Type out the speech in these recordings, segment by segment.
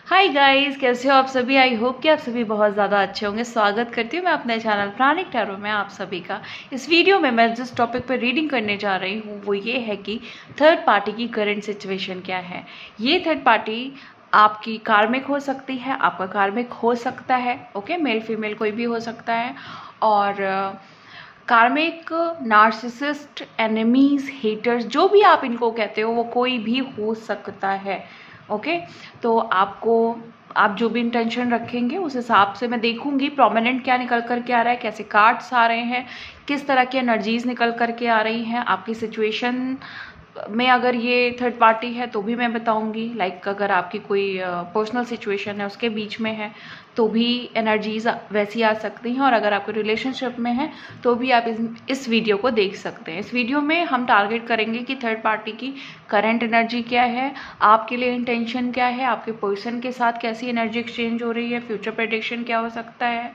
Hi guys, कैसे हो आप सभी। आई होप कि आप सभी बहुत ज़्यादा अच्छे होंगे। स्वागत करती हूँ मैं अपने चैनल प्राणिक टैरो में आप सभी का। इस वीडियो में मैं जिस टॉपिक पर रीडिंग करने जा रही हूँ वो ये है कि थर्ड पार्टी की करंट सिचुएशन क्या है। ये थर्ड पार्टी आपकी कार्मिक हो सकती है, आपका कार्मिक हो सकता है, ओके, मेल फीमेल कोई भी हो सकता है। और कार्मिक, नार्सिसिस्ट, एनिमीज, हेटर्स, जो भी आप इनको कहते हो वो कोई भी हो सकता है। ओके, तो आप जो भी इंटेंशन रखेंगे उस हिसाब से मैं देखूंगी प्रोमिनेंट क्या निकल कर के आ रहा है, कैसे कार्ड्स आ रहे हैं, किस तरह की एनर्जीज निकल कर के आ रही हैं आपकी सिचुएशन में। अगर ये थर्ड पार्टी है तो भी मैं बताऊंगी, लाइक अगर आपकी कोई पर्सनल सिचुएशन है उसके बीच में है तो भी एनर्जीज वैसी आ सकती हैं। और अगर आपके रिलेशनशिप में है तो भी आप इस वीडियो को देख सकते हैं। इस वीडियो में हम टारगेट करेंगे कि थर्ड पार्टी की करंट एनर्जी क्या है, आपके लिए इंटेंशन क्या है, आपके पर्सन के साथ कैसी एनर्जी एक्सचेंज हो रही है, फ्यूचर प्रेडिक्शन क्या हो सकता है,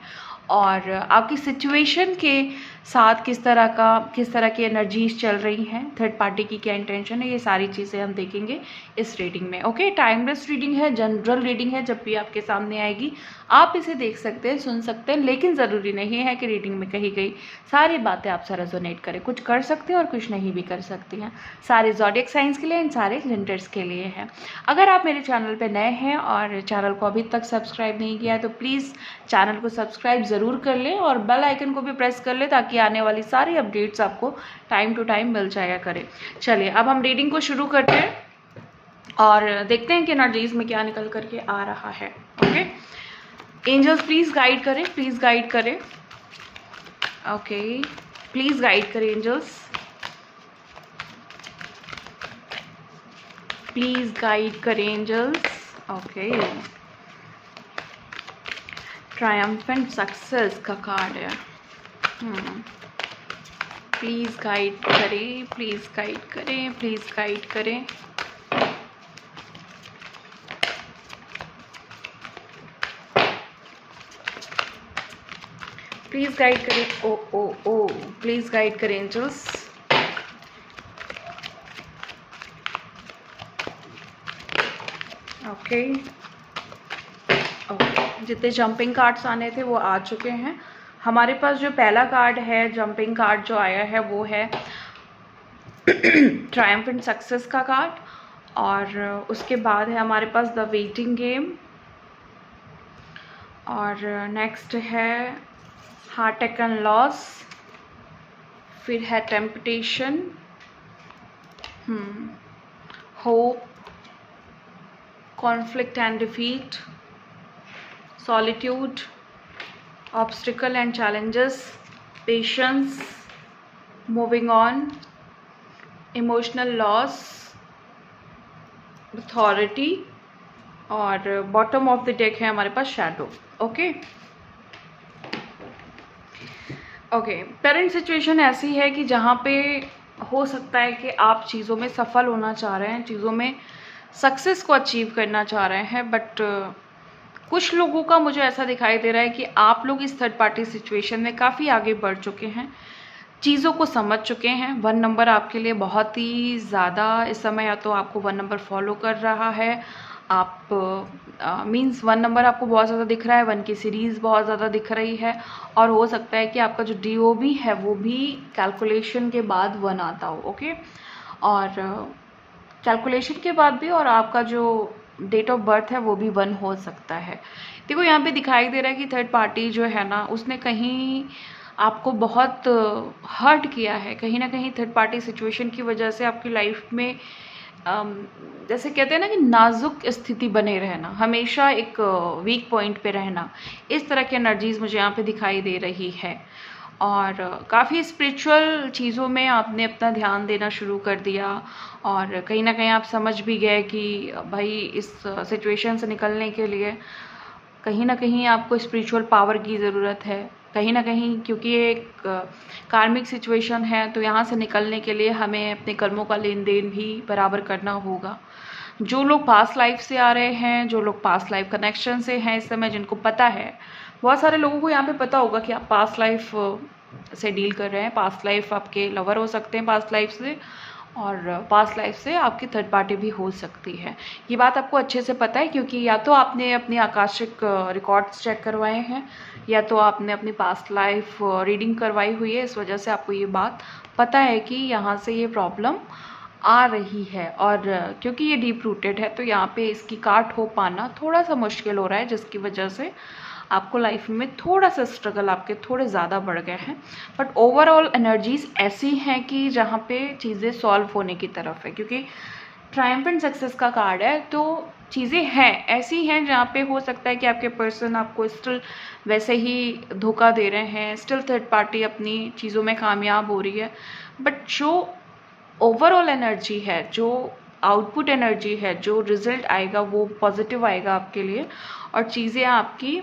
और आपकी सिचुएशन के साथ किस तरह की एनर्जीज चल रही हैं, थर्ड पार्टी की क्या इंटेंशन है, ये सारी चीज़ें हम देखेंगे इस रीडिंग में। ओके, टाइमलेस रीडिंग है, जनरल रीडिंग है, जब भी आपके सामने आएगी आप इसे देख सकते हैं, सुन सकते हैं, लेकिन ज़रूरी नहीं है कि रीडिंग में कही गई सारी बातें आपसे रेजोनेट करें। कुछ कर सकते हैं और कुछ नहीं भी कर सकती हैं। सारे ज़ोडिएक साइंस के लिए एंड सारे जेंडर्स के लिए है। अगर आप मेरे चैनल पर नए हैं और चैनल को अभी तक सब्सक्राइब नहीं किया है तो प्लीज़ चैनल को सब्सक्राइब ज़रूर कर लें और बेल आइकन को भी प्रेस कर लें ताकि आने वाली सारी अपडेट्स आपको टाइम टू टाइम मिल जाया करे। चलिए अब हम रीडिंग को शुरू करते हैं और देखते हैं कि एनर्जीज में क्या निकल करके आ रहा है। ओके, एंजल्स प्लीज़ गाइड करें, प्लीज़ गाइड करें। ओके, प्लीज़ गाइड करें एंजल्स, प्लीज़ गाइड करें एंजल्स। ओके, ट्रायम्फेंट सक्सेस का कार्ड है। प्लीज़ गाइड करें, प्लीज़ गाइड करें, प्लीज़ गाइड करें। प्लीज़ गाइड करें। ओ ओ ओ, प्लीज़ गाइड करें एंजल्स। ओके ओके, जितने जंपिंग कार्ड्स आने थे वो आ चुके हैं। हमारे पास जो पहला कार्ड है, जंपिंग कार्ड जो आया है वो है ट्रायम्फेंट सक्सेस का कार्ड, और उसके बाद है हमारे पास द वेटिंग गेम, और नेक्स्ट है हार्ट टेकन लॉस, फिर है temptation, hope, conflict and defeat, solitude, obstacle and challenges, patience, moving on, emotional loss, authority, और बॉटम ऑफ द डेक है हमारे पास shadow. Okay okay, current situation ऐसी है कि जहाँ पे हो सकता है कि आप चीज़ों में सफल होना चाह रहे हैं, चीज़ों में सक्सेस को अचीव करना चाह रहे हैं, बट कुछ लोगों का मुझे ऐसा दिखाई दे रहा है कि आप लोग इस थर्ड पार्टी सिचुएशन में काफ़ी आगे बढ़ चुके हैं, चीज़ों को समझ चुके हैं। 1 नंबर आपके लिए बहुत ही ज़्यादा इस समय, या तो आपको 1 नंबर फॉलो कर रहा है, आप मीन्स 1 नंबर आपको बहुत ज़्यादा दिख रहा है, 1 की सीरीज़ बहुत ज़्यादा दिख रही है, और हो सकता है कि आपका जो DOB है वो भी कैलकुलेशन के बाद 1 आता हो। ओके, और कैलकुलेशन के बाद भी, और आपका जो डेट ऑफ बर्थ है वो भी 1 हो सकता है। देखो यहाँ पे दिखाई दे रहा है कि थर्ड पार्टी जो है ना, उसने कहीं आपको बहुत हर्ट किया है, कहीं ना कहीं थर्ड पार्टी सिचुएशन की वजह से आपकी लाइफ में जैसे कहते हैं ना कि नाजुक स्थिति बने रहना, हमेशा एक वीक पॉइंट पे रहना, इस तरह की एनर्जीज मुझे यहाँ पे दिखाई दे रही है। और काफ़ी स्पिरिचुअल चीज़ों में आपने अपना ध्यान देना शुरू कर दिया, और कहीं ना कहीं आप समझ भी गए कि भाई इस सिचुएशन से निकलने के लिए कहीं ना कहीं आपको स्पिरिचुअल पावर की ज़रूरत है, कहीं ना कहीं, क्योंकि ये एक कार्मिक सिचुएशन है, तो यहाँ से निकलने के लिए हमें अपने कर्मों का लेन देन भी बराबर करना होगा। जो लोग पास्ट लाइफ से आ रहे हैं, जो लोग पास्ट लाइफ कनेक्शन से हैं इस समय, जिनको पता है, बहुत सारे लोगों को यहाँ पे पता होगा कि आप पास्ट लाइफ से डील कर रहे हैं, पास्ट लाइफ आपके लवर हो सकते हैं पास्ट लाइफ से, और पास्ट लाइफ से आपकी थर्ड पार्टी भी हो सकती है। ये बात आपको अच्छे से पता है, क्योंकि या तो आपने अपनी आकाशिक रिकॉर्ड्स चेक करवाए हैं, या तो आपने अपनी पास्ट लाइफ रीडिंग करवाई हुई है। इस वजह से आपको ये बात पता है कि यहाँ से ये प्रॉब्लम आ रही है। और क्योंकि ये डीप रूटेड है तो यहाँ पे इसकी काट हो पाना थोड़ा सा मुश्किल हो रहा है, जिसकी वजह से आपको लाइफ में थोड़ा सा स्ट्रगल आपके थोड़े ज़्यादा बढ़ गए हैं। बट ओवरऑल एनर्जीज ऐसी हैं कि जहाँ पे चीज़ें सॉल्व होने की तरफ है, क्योंकि ट्रायम्फेंट सक्सेस का कार्ड है। तो चीज़ें हैं ऐसी हैं जहाँ पे हो सकता है कि आपके पर्सन आपको स्टिल वैसे ही धोखा दे रहे हैं, स्टिल थर्ड पार्टी अपनी चीज़ों में कामयाब हो रही है। बट जो ओवरऑल एनर्जी है, जो आउटपुट एनर्जी है, जो रिजल्ट आएगा वो पॉजिटिव आएगा आपके लिए। और चीज़ें आपकी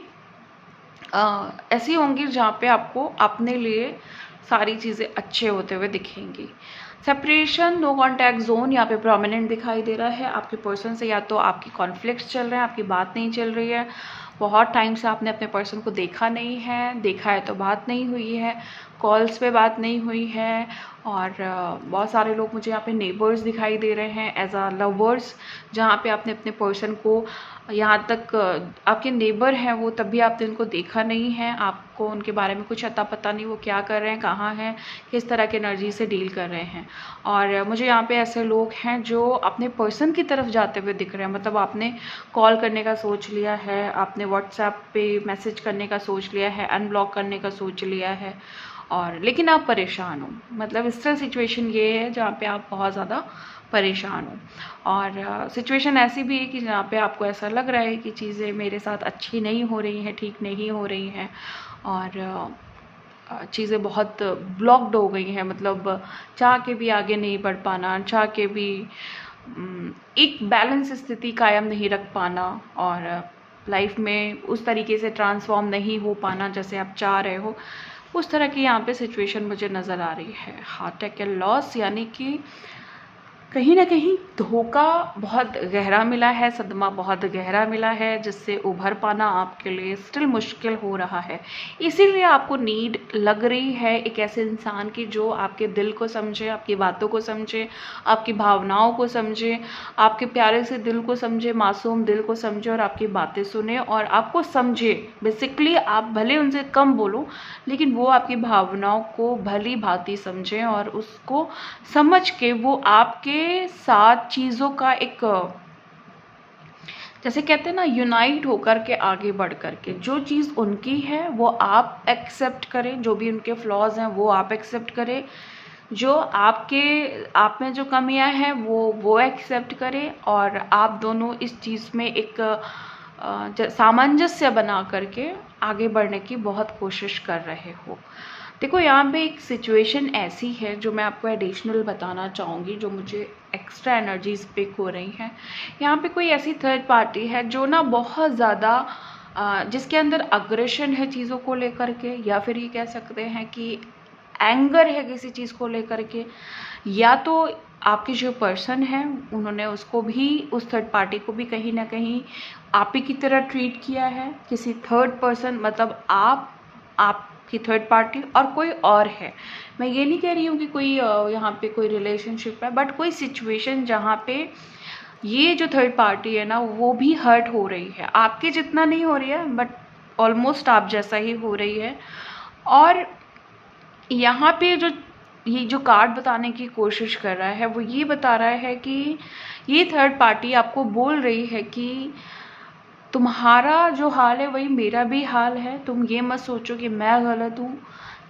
ऐसी होंगी जहाँ पे आपको अपने लिए सारी चीज़ें अच्छे होते हुए दिखेंगी। सेपरेशन, नो कॉन्टैक्ट जोन यहाँ पे प्रोमिनेंट दिखाई दे रहा है। आपके पर्सन से या तो आपकी कॉन्फ्लिक्ट्स चल रहे हैं, आपकी बात नहीं चल रही है, बहुत टाइम से आपने अपने पर्सन को देखा नहीं है, देखा है तो बात नहीं हुई है, कॉल्स पे बात नहीं हुई है। और बहुत सारे लोग मुझे यहाँ पे नेबर्स दिखाई दे रहे हैं एज अ लवर्स, जहाँ पे आपने अपने पर्सन को, यहाँ तक आपके नेबर हैं वो, तब भी आपने उनको देखा नहीं है, आपको उनके बारे में कुछ अता पता नहीं, वो क्या कर रहे हैं, कहाँ हैं, किस तरह की एनर्जी से डील कर रहे हैं। और मुझे यहाँ पे ऐसे लोग हैं जो अपने पर्सन की तरफ जाते हुए दिख रहे हैं। मतलब आपने कॉल करने का सोच लिया है, आपने व्हाट्सएप पे मैसेज करने का सोच लिया है, अनब्लॉक करने का सोच लिया है, और लेकिन आप परेशान हो। मतलब इस तरह सिचुएशन ये है जहाँ पे आप बहुत ज़्यादा परेशान हो। और सिचुएशन ऐसी भी है कि जहाँ पे आपको ऐसा लग रहा है कि चीज़ें मेरे साथ अच्छी नहीं हो रही हैं, ठीक नहीं हो रही हैं, और चीज़ें बहुत ब्लॉक्ड हो गई हैं। मतलब चाह के भी आगे नहीं बढ़ पाना, चाह के भी एक बैलेंस स्थिति कायम नहीं रख पाना, और लाइफ में उस तरीके से ट्रांसफॉर्म नहीं हो पाना जैसे आप चाह रहे हो, उस तरह की यहाँ पे सिचुएशन मुझे नज़र आ रही है। हार्ट अटैक एंड लॉस, यानी कि कहीं ना कहीं धोखा बहुत गहरा मिला है, सदमा बहुत गहरा मिला है, जिससे उभर पाना आपके लिए स्टिल मुश्किल हो रहा है। इसीलिए आपको नीड लग रही है एक ऐसे इंसान की जो आपके दिल को समझे, आपकी बातों को समझे, आपकी भावनाओं को समझे, आपके प्यारे से दिल को समझे, मासूम दिल को समझे, और आपकी बातें सुने और आपको समझे। बेसिकली आप भले उनसे कम बोलो, लेकिन वो आपकी भावनाओं को भली भांति समझें, और उसको समझ के वो आपके साथ चीज़ों का एक, जैसे कहते हैं ना, यूनाइट होकर के आगे बढ़ कर के जो चीज़ उनकी है वो आप एक्सेप्ट करें, जो भी उनके फ्लॉज हैं वो आप एक्सेप्ट करें, जो आप में जो कमियां हैं वो एक्सेप्ट करें, और आप दोनों इस चीज़ में एक सामंजस्य बना करके आगे बढ़ने की बहुत कोशिश कर रहे हो। देखो यहाँ पे एक सिचुएशन ऐसी है जो मैं आपको एडिशनल बताना चाहूँगी, जो मुझे एक्स्ट्रा एनर्जीज पिक हो रही हैं। यहाँ पे कोई ऐसी थर्ड पार्टी है जो ना बहुत ज़्यादा जिसके अंदर अग्रेशन है चीज़ों को लेकर के, या फिर ये कह सकते हैं कि एंगर है किसी चीज़ को लेकर के, या तो आपके जो पर्सन है उन्होंने उसको भी, उस थर्ड पार्टी को भी कहीं ना कहीं आप ही की तरह ट्रीट किया है। किसी थर्ड पर्सन, मतलब आपकी थर्ड पार्टी और कोई और है। मैं ये नहीं कह रही हूँ कि कोई यहाँ पे कोई रिलेशनशिप है, बट कोई सिचुएशन जहाँ पे ये जो थर्ड पार्टी है ना वो भी हर्ट हो रही है। आपके जितना नहीं हो रही है, बट ऑलमोस्ट आप जैसा ही हो रही है। और यहाँ पे ये जो कार्ड बताने की कोशिश कर रहा है वो ये बता रहा है कि ये थर्ड पार्टी आपको बोल रही है कि तुम्हारा जो हाल है वही मेरा भी हाल है। तुम ये मत सोचो कि मैं गलत हूँ,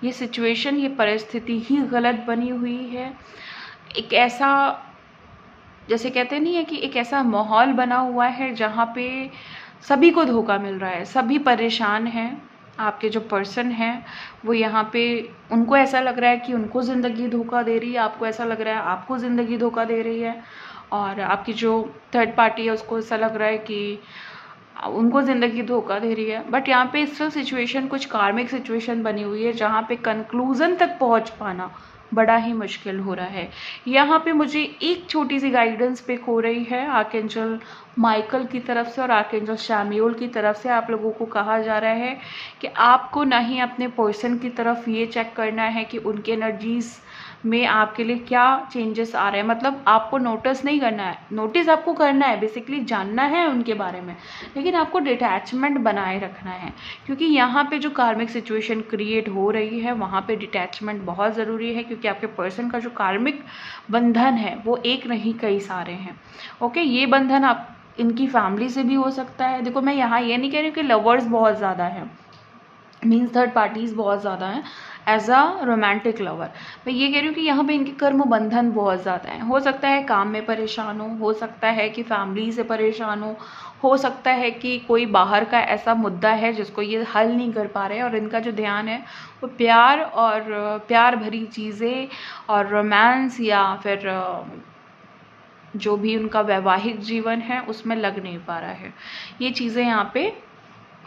ये सिचुएशन, ये परिस्थिति ही गलत बनी हुई है। एक ऐसा, जैसे कहते नहीं है कि एक ऐसा माहौल बना हुआ है जहाँ पे सभी को धोखा मिल रहा है, सभी परेशान हैं। आपके जो पर्सन हैं वो यहाँ पे, उनको ऐसा लग रहा है कि उनको ज़िंदगी धोखा दे रही है, आपको ऐसा लग रहा है आपको ज़िंदगी धोखा दे रही है, और आपकी जो थर्ड पार्टी है उसको ऐसा लग रहा है कि उनको ज़िंदगी धोखा दे रही है। बट यहाँ पे स्टिल सिचुएशन कुछ कार्मिक सिचुएशन बनी हुई है जहाँ पे कंक्लूज़न तक पहुँच पाना बड़ा ही मुश्किल हो रहा है। यहाँ पे मुझे एक छोटी सी गाइडेंस पिक हो रही है आर्कएंजल माइकल की तरफ से और आर्कएंजल शैम्यूल की तरफ से। आप लोगों को कहा जा रहा है कि आपको ना ही अपने पर्सन की तरफ ये चेक करना है कि उनकी एनर्जीज में आपके लिए क्या चेंजेस आ रहे हैं। मतलब आपको नोटिस नहीं करना है, नोटिस आपको करना है, बेसिकली जानना है उनके बारे में, लेकिन आपको डिटैचमेंट बनाए रखना है, क्योंकि यहाँ पे जो कार्मिक सिचुएशन क्रिएट हो रही है वहाँ पे डिटैचमेंट बहुत ज़रूरी है, क्योंकि आपके पर्सन का जो कार्मिक बंधन है वो एक नहीं कई सारे हैं। ओके, ये बंधन आप इनकी फैमिली से भी हो सकता है। देखो, मैं यहाँ ये नहीं कह रही हूँ कि लवर्स बहुत ज़्यादा हैं, मीन्स थर्ड पार्टीज बहुत ज़्यादा हैं एज अ रोमांटिक लवर। मैं ये कह रही हूँ कि यहाँ पे इनके कर्म बंधन बहुत ज़्यादा हैं। हो सकता है काम में परेशान हो सकता है कि फैमिली से परेशान हो सकता है कि कोई बाहर का ऐसा मुद्दा है जिसको ये हल नहीं कर पा रहे, और इनका जो ध्यान है वो प्यार और प्यार भरी चीज़ें और रोमांस या फिर जो भी उनका वैवाहिक जीवन है उसमें लग नहीं पा रहा है। ये चीज़ें यहाँ पे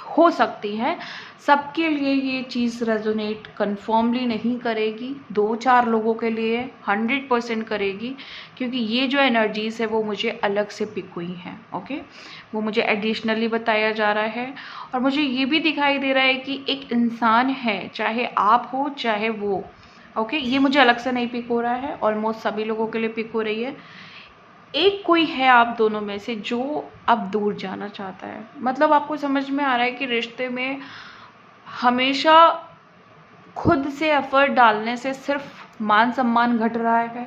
हो सकती हैं। सबके लिए ये चीज़ रेजोनेट कन्फर्मली नहीं करेगी, 2-4 लोगों के लिए 100% करेगी, क्योंकि ये जो एनर्जीज है वो मुझे अलग से पिक हुई हैं। ओके, वो मुझे एडिशनली बताया जा रहा है, और मुझे ये भी दिखाई दे रहा है कि एक इंसान है, चाहे आप हो चाहे वो। ओके, ये मुझे अलग से नहीं पिक हो रहा है, ऑलमोस्ट सभी लोगों के लिए पिक हो रही है। एक कोई है आप दोनों में से जो अब दूर जाना चाहता है। मतलब आपको समझ में आ रहा है कि रिश्ते में हमेशा खुद से एफर्ट डालने से सिर्फ मान सम्मान घट रहा है,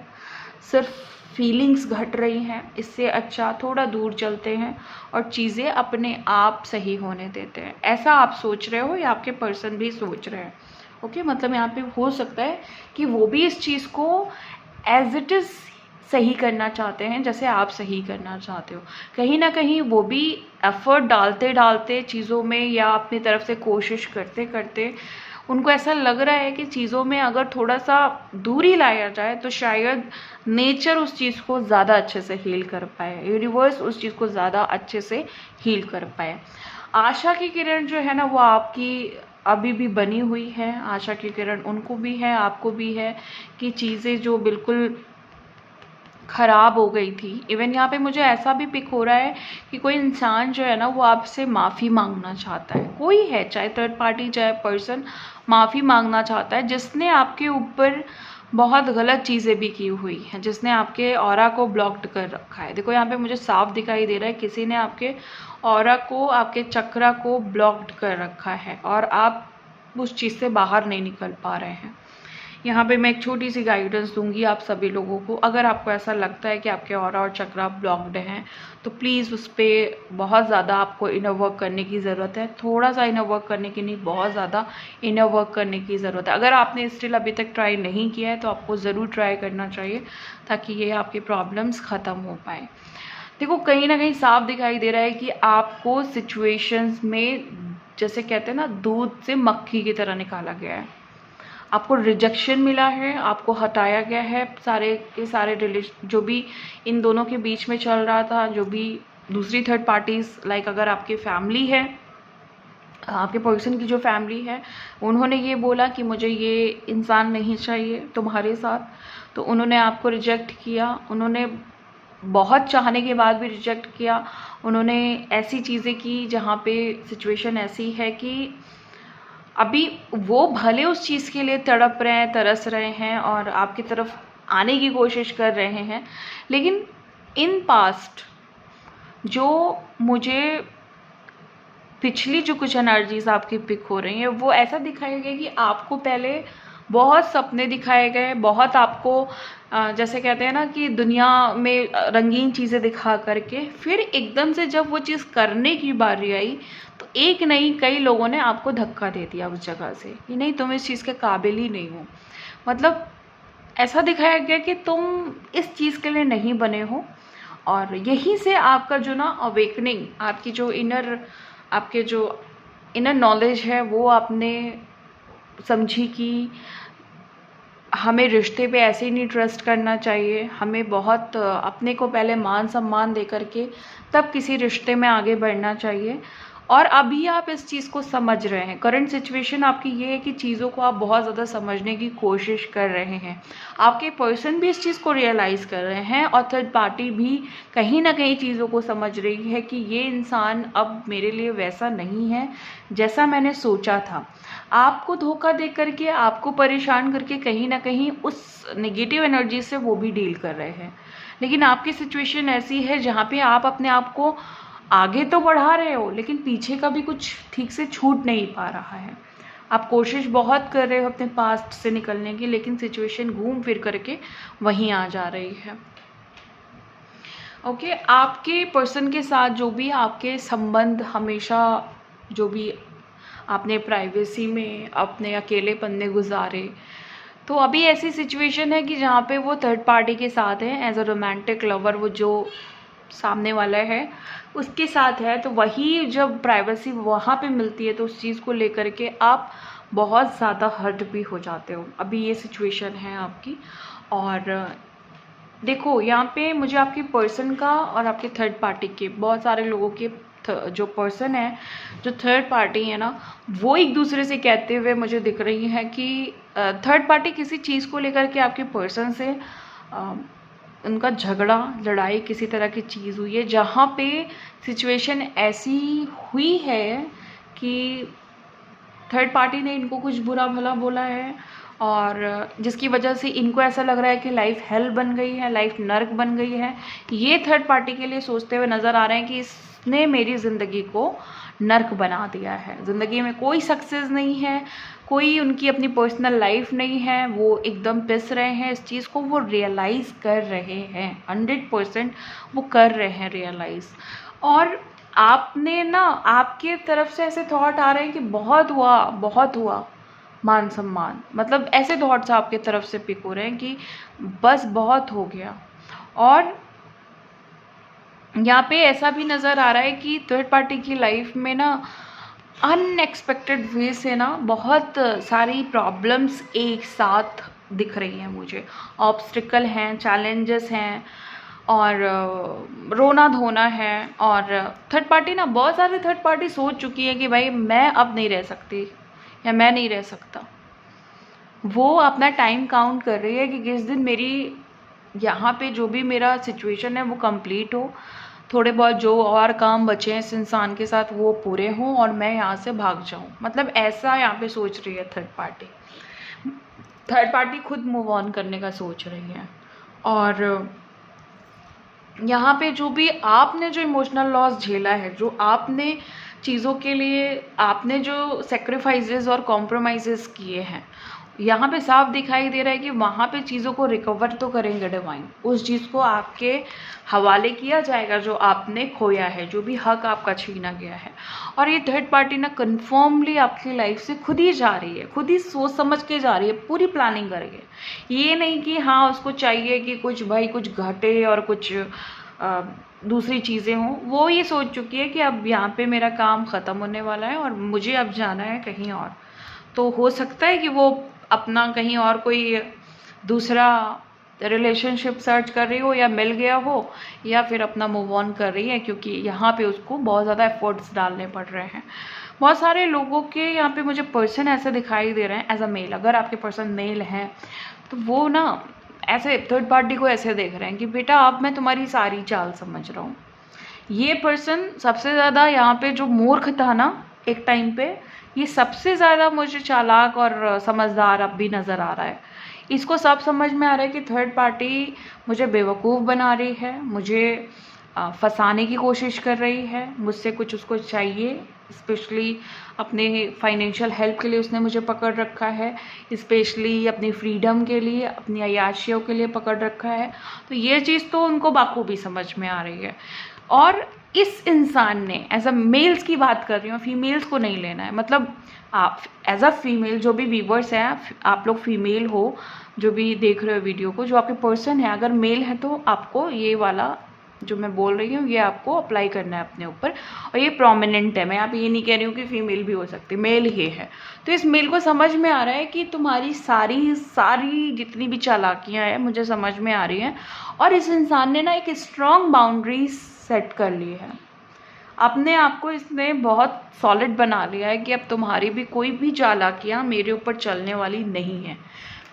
सिर्फ फीलिंग्स घट रही हैं। इससे अच्छा थोड़ा दूर चलते हैं और चीज़ें अपने आप सही होने देते हैं। ऐसा आप सोच रहे हो या आपके पर्सन भी सोच रहे हैं। ओके, मतलब यहाँ पे हो सकता है कि वो भी इस चीज़ को एज इट इज़ सही करना चाहते हैं जैसे आप सही करना चाहते हो। कहीं ना कहीं वो भी एफर्ट डालते डालते चीज़ों में या अपनी तरफ से कोशिश करते करते उनको ऐसा लग रहा है कि चीज़ों में अगर थोड़ा सा दूरी लाया जाए तो शायद नेचर उस चीज़ को ज़्यादा अच्छे से हील कर पाए, यूनिवर्स उस चीज़ को ज़्यादा अच्छे से हील कर पाए। आशा की किरण जो है ना वो आपकी अभी भी बनी हुई है। आशा की किरण उनको भी है, आपको भी है, कि चीज़ें जो बिल्कुल ख़राब हो गई थी। इवन यहाँ पे मुझे ऐसा भी पिक हो रहा है कि कोई इंसान जो है ना वो आपसे माफ़ी मांगना चाहता है। कोई है, चाहे थर्ड पार्टी चाहे पर्सन, माफ़ी मांगना चाहता है जिसने आपके ऊपर बहुत गलत चीज़ें भी की हुई हैं, जिसने आपके ऑरा को ब्लॉक्ड कर रखा है। देखो यहाँ पे मुझे साफ दिखाई दे रहा है किसी ने आपके ऑरा को, आपके चक्रा को ब्लॉक्ड कर रखा है और आप उस चीज़ से बाहर नहीं निकल पा रहे हैं। यहाँ पे मैं एक छोटी सी गाइडेंस दूंगी आप सभी लोगों को। अगर आपको ऐसा लगता है कि आपके ऑरा और चक्रा ब्लॉक्ड हैं तो प्लीज़ उस पर बहुत ज़्यादा आपको इनर वर्क करने की ज़रूरत है। थोड़ा सा इनर वर्क करने की नहीं, बहुत ज़्यादा इनर वर्क करने की ज़रूरत है। अगर आपने स्टिल अभी तक ट्राई नहीं किया है तो आपको ज़रूर ट्राई करना चाहिए ताकि ये आपकी प्रॉब्लम्स ख़त्म हो पाए। देखो, कहीं ना कहीं साफ दिखाई दे रहा है कि आपको सिचुएशंस में, जैसे कहते हैं ना, दूध से मक्खी की तरह निकाला गया है। आपको रिजेक्शन मिला है, आपको हटाया गया है। सारे के सारे रिलेशन जो भी इन दोनों के बीच में चल रहा था, जो भी दूसरी थर्ड पार्टीज, लाइक अगर आपकी फैमिली है, आपके पर्सन की जो फैमिली है, उन्होंने ये बोला कि मुझे ये इंसान नहीं चाहिए तुम्हारे साथ, तो उन्होंने आपको रिजेक्ट किया। उन्होंने बहुत चाहने के बाद भी रिजेक्ट किया। उन्होंने ऐसी चीज़ें की जहाँ पे सिचुएशन ऐसी है कि अभी वो भले उस चीज़ के लिए तड़प रहे हैं, तरस रहे हैं और आपकी तरफ आने की कोशिश कर रहे हैं, लेकिन इन पास्ट जो मुझे पिछली जो कुछ एनर्जीज आपकी पिक हो रही हैं वो ऐसा दिखाया गया कि आपको पहले बहुत सपने दिखाए गए, बहुत आपको जैसे कहते हैं ना कि दुनिया में रंगीन चीज़ें दिखा करके फिर एकदम से जब वो चीज़ करने की बारी आई तो एक नहीं कई लोगों ने आपको धक्का दे दिया उस जगह से कि नहीं, तुम इस चीज़ के काबिल ही नहीं हो। मतलब ऐसा दिखाया गया कि तुम इस चीज़ के लिए नहीं बने हो। और यहीं से आपका जो ना अवेकनिंग, आपकी जो आपके जो इनर नॉलेज है वो आपने समझी कि हमें रिश्ते पे ऐसे ही नहीं ट्रस्ट करना चाहिए। हमें बहुत अपने को पहले मान सम्मान दे करके तब किसी रिश्ते में आगे बढ़ना चाहिए। और अभी आप इस चीज़ को समझ रहे हैं। करंट सिचुएशन आपकी ये है कि चीज़ों को आप बहुत ज़्यादा समझने की कोशिश कर रहे हैं। आपके पर्सन भी इस चीज़ को रियलाइज़ कर रहे हैं और थर्ड पार्टी भी कहीं ना कहीं चीज़ों को समझ रही है कि ये इंसान अब मेरे लिए वैसा नहीं है जैसा मैंने सोचा था। आपको धोखा दे करके, आपको परेशान करके कहीं ना कहीं उस नेगेटिव एनर्जी से वो भी डील कर रहे हैं। लेकिन आपकी सिचुएशन ऐसी है जहाँ पे आप अपने आप को आगे तो बढ़ा रहे हो, लेकिन पीछे का भी कुछ ठीक से छूट नहीं पा रहा है। आप कोशिश बहुत कर रहे हो अपने पास्ट से निकलने की, लेकिन सिचुएशन घूम फिर करके वहीं आ जा रही है। ओके, आपके पर्सन के साथ जो भी आपके संबंध हमेशा, जो भी आपने प्राइवेसी में अपने अकेलेपन में गुजारे, तो अभी ऐसी सिचुएशन है कि जहाँ पे वो थर्ड पार्टी के साथ है एज अ रोमांटिक लवर। वो जो सामने वाला है उसके साथ है, तो वही जब प्राइवेसी वहाँ पे मिलती है तो उस चीज़ को लेकर के आप बहुत ज़्यादा हर्ट भी हो जाते हो। अभी ये सिचुएशन है आपकी। और देखो, यहाँ पे मुझे आपके पर्सन का और आपके थर्ड पार्टी के, बहुत सारे लोगों के जो पर्सन है, जो थर्ड पार्टी है ना, वो एक दूसरे से कहते हुए मुझे दिख रही है कि थर्ड पार्टी किसी चीज़ को लेकर के आपके पर्सन से उनका झगड़ा, लड़ाई, किसी तरह की चीज़ हुई है जहाँ पे सिचुएशन ऐसी हुई है कि थर्ड पार्टी ने इनको कुछ बुरा भला बोला है और जिसकी वजह से इनको ऐसा लग रहा है कि लाइफ हेल बन गई है, लाइफ नर्क बन गई है। ये थर्ड पार्टी के लिए सोचते हुए नज़र आ रहे हैं कि इसने मेरी ज़िंदगी को नर्क बना दिया है। ज़िंदगी में कोई सक्सेस नहीं है, कोई उनकी अपनी पर्सनल लाइफ नहीं है, वो एकदम पिस रहे हैं। इस चीज़ को वो रियलाइज़ कर रहे हैं, 100% वो कर रहे हैं रियलाइज़। और आपने ना, आपके तरफ से ऐसे थॉट आ रहे हैं कि बहुत हुआ मान सम्मान, मतलब ऐसे थॉट्स आपके तरफ से पिक हो रहे हैं कि बस बहुत हो गया। और यहाँ पे ऐसा भी नज़र आ रहा है कि थर्ड पार्टी की लाइफ में ना अनएक्सपेक्टेड वे से ना बहुत सारी प्रॉब्लम्स एक साथ दिख रही हैं मुझे। ऑब्स्टिकल हैं, चैलेंजेस हैं और रोना धोना है। और थर्ड पार्टी ना, बहुत सारी थर्ड पार्टी सोच चुकी है कि भाई मैं अब नहीं रह सकती या मैं नहीं रह सकता। वो अपना टाइम काउंट कर रही है कि किस दिन मेरी यहाँ पे जो भी मेरा सिचुएशन है वो कंप्लीट हो, थोड़े बहुत जो और काम बचे हैं इस इंसान के साथ वो पूरे हों और मैं यहाँ से भाग जाऊँ। मतलब ऐसा यहाँ पे सोच रही है थर्ड पार्टी। थर्ड पार्टी खुद मूव ऑन करने का सोच रही है। और यहाँ पे जो भी आपने जो इमोशनल लॉस झेला है, जो आपने चीज़ों के लिए आपने जो सेक्रीफाइसेस और कॉम्प्रोमाइज़ेस किए हैं, यहाँ पे साफ दिखाई दे रहा है कि वहाँ पे चीज़ों को रिकवर तो करेंगे डिवाइन। उस चीज़ को आपके हवाले किया जाएगा जो आपने खोया है, जो भी हक आपका छीना गया है। और ये थर्ड पार्टी ना कन्फर्मली आपकी लाइफ से खुद ही जा रही है, खुद ही सोच समझ के जा रही है, पूरी प्लानिंग करके। ये नहीं कि हाँ उसको चाहिए कि कुछ भाई कुछ घटे और कुछ दूसरी चीज़ें हों। वो ये सोच चुकी है कि अब यहाँ पे मेरा काम ख़त्म होने वाला है और मुझे अब जाना है कहीं और। तो हो सकता है कि वो अपना कहीं और कोई दूसरा रिलेशनशिप सर्च कर रही हो या मिल गया हो, या फिर अपना मूव ऑन कर रही है, क्योंकि यहाँ पे उसको बहुत ज़्यादा एफर्ट्स डालने पड़ रहे हैं। बहुत सारे लोगों के यहाँ पे मुझे पर्सन ऐसे दिखाई दे रहे हैं एज अ मेल। अगर आपके पर्सन मेल हैं तो वो ना ऐसे थर्ड पार्टी को ऐसे देख रहे हैं कि बेटा अब मैं तुम्हारी सारी चाल समझ रहा हूँ। ये पर्सन सबसे ज़्यादा यहाँ पे जो मूर्ख था ना एक टाइम पे, ये सबसे ज़्यादा मुझे चालाक और समझदार अब भी नज़र आ रहा है। इसको सब समझ में आ रहा है कि थर्ड पार्टी मुझे बेवकूफ़ बना रही है, मुझे फंसाने की कोशिश कर रही है, मुझसे कुछ उसको चाहिए। स्पेशली अपने फाइनेंशियल हेल्प के लिए उसने मुझे पकड़ रखा है, स्पेशली अपनी फ्रीडम के लिए, अपनी अय्याशियों के लिए पकड़ रखा है। तो ये चीज़ तो उनको बाखूबी समझ में आ रही है। और इस इंसान ने, एज अ मेल्स की बात कर रही हूँ, फीमेल्स को नहीं लेना है। मतलब आप एज अ फीमेल, जो भी व्यूवर्स हैं, आप लोग फीमेल हो जो भी देख रहे हो वीडियो को, जो आपके पर्सन है अगर मेल है तो आपको ये वाला जो मैं बोल रही हूँ ये आपको अप्लाई करना है अपने ऊपर। और ये प्रोमिनेंट है, मैं यहाँ पे ये नहीं कह रही हूँ कि फीमेल भी हो सकती, मेल ही है। तो इस मेल को समझ में आ रहा है कि तुम्हारी सारी जितनी भी चालाकियाँ हैं मुझे समझ में आ रही हैं। और इस इंसान ने ना एक स्ट्रॉन्ग बाउंड्री सेट कर ली है। अपने आप को इसने बहुत सॉलिड बना लिया है कि अब तुम्हारी भी कोई भी चालाकियाँ मेरे ऊपर चलने वाली नहीं है।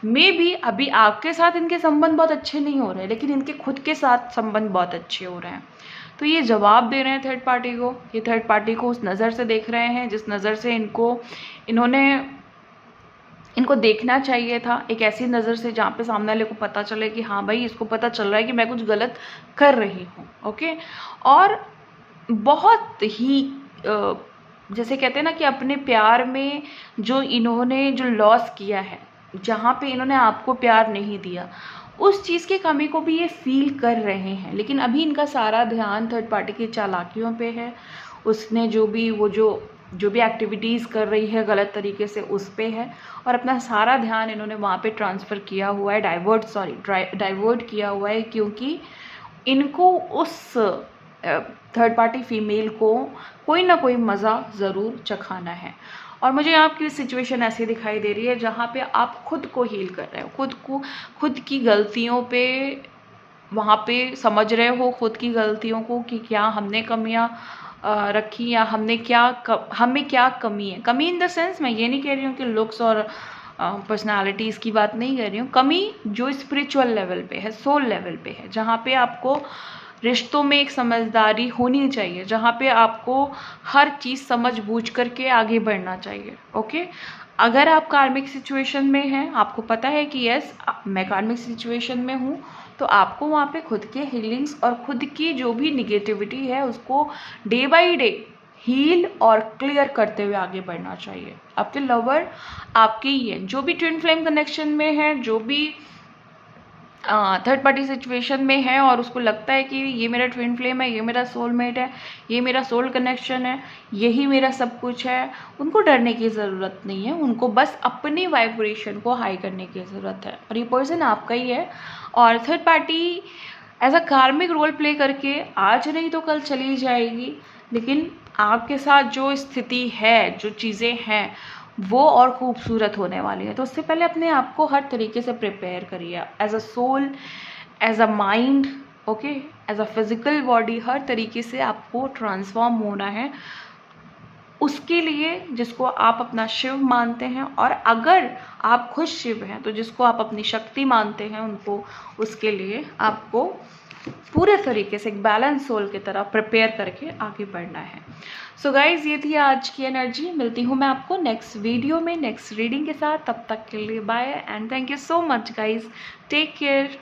मे भी अभी आपके साथ इनके संबंध बहुत अच्छे नहीं हो रहे, लेकिन इनके खुद के साथ संबंध बहुत अच्छे हो रहे हैं। तो ये जवाब दे रहे हैं थर्ड पार्टी को, ये थर्ड पार्टी को उस नज़र से देख रहे हैं जिस नज़र से इनको देखना चाहिए था, एक ऐसी नज़र से जहाँ पे सामने वाले को पता चले कि हाँ भाई, इसको पता चल रहा है कि मैं कुछ गलत कर रही हूँ। ओके, और बहुत ही जैसे कहते हैं ना कि अपने प्यार में जो इन्होंने जो लॉस किया है, जहाँ पे इन्होंने आपको प्यार नहीं दिया, उस चीज़ की कमी को भी ये फील कर रहे हैं। लेकिन अभी इनका सारा ध्यान थर्ड पार्टी की चालाकियों पे है, उसने जो भी एक्टिविटीज़ कर रही है गलत तरीके से उस पे है, और अपना सारा ध्यान इन्होंने वहाँ पे ट्रांसफ़र किया हुआ है, डाइवर्ट किया हुआ है, क्योंकि इनको उस थर्ड पार्टी फीमेल को कोई ना कोई मज़ा ज़रूर चखाना है। और मुझे आपकी सिचुएशन ऐसी दिखाई दे रही है जहाँ पे आप खुद को हील कर रहे हो, खुद की गलतियों पे वहाँ पे समझ रहे हो खुद की गलतियों को कि क्या हमने कमियाँ रखी, या हमें क्या कमी है। कमी इन द सेंस, मैं ये नहीं कह रही हूँ कि लुक्स और पर्सनालिटीज़ की बात नहीं कर रही हूँ। कमी जो स्पिरिचुअल लेवल पे है, सोल लेवल पे है, जहाँ पे आपको रिश्तों में एक समझदारी होनी चाहिए, जहाँ पे आपको हर चीज़ समझ बूझ करके आगे बढ़ना चाहिए। ओके, अगर आप कार्मिक सिचुएशन में हैं, आपको पता है कि यस मैं कार्मिक सिचुएशन में हूँ, तो आपको वहाँ पे खुद के हीलिंग्स और खुद की जो भी निगेटिविटी है उसको डे बाय डे हील और क्लियर करते हुए आगे बढ़ना चाहिए। आपके लवर आपके ही है, जो भी ट्विन फ्लेम कनेक्शन में है, जो भी थर्ड पार्टी सिचुएशन में है और उसको लगता है कि ये मेरा ट्विन फ्लेम है, ये मेरा सोलमेट है, ये मेरा सोल कनेक्शन है, यही मेरा सब कुछ है, उनको डरने की ज़रूरत नहीं है। उनको बस अपनी वाइब्रेशन को हाई करने की ज़रूरत है, और ये पर्सन आपका ही है। और थर्ड पार्टी एज अ कार्मिक रोल प्ले करके आज नहीं तो कल चली जाएगी, लेकिन आपके साथ जो स्थिति है, जो चीज़ें हैं, वो और खूबसूरत होने वाली है। तो उससे पहले अपने आप को हर तरीके से प्रिपेयर करिए, as a soul, as a mind, okay, as a physical body, हर तरीके से आपको ट्रांसफॉर्म होना है। उसके लिए जिसको आप अपना शिव मानते हैं, और अगर आप खुद शिव हैं तो जिसको आप अपनी शक्ति मानते हैं, उनको उसके लिए आपको पूरे तरीके से एक बैलेंस सोल की तरह प्रिपेयर करके आगे बढ़ना है। सो गाइज, ये थी आज की एनर्जी। मिलती हूँ मैं आपको नेक्स्ट वीडियो में नेक्स्ट रीडिंग के साथ। तब तक के लिए bye and thank you so much guys, take care.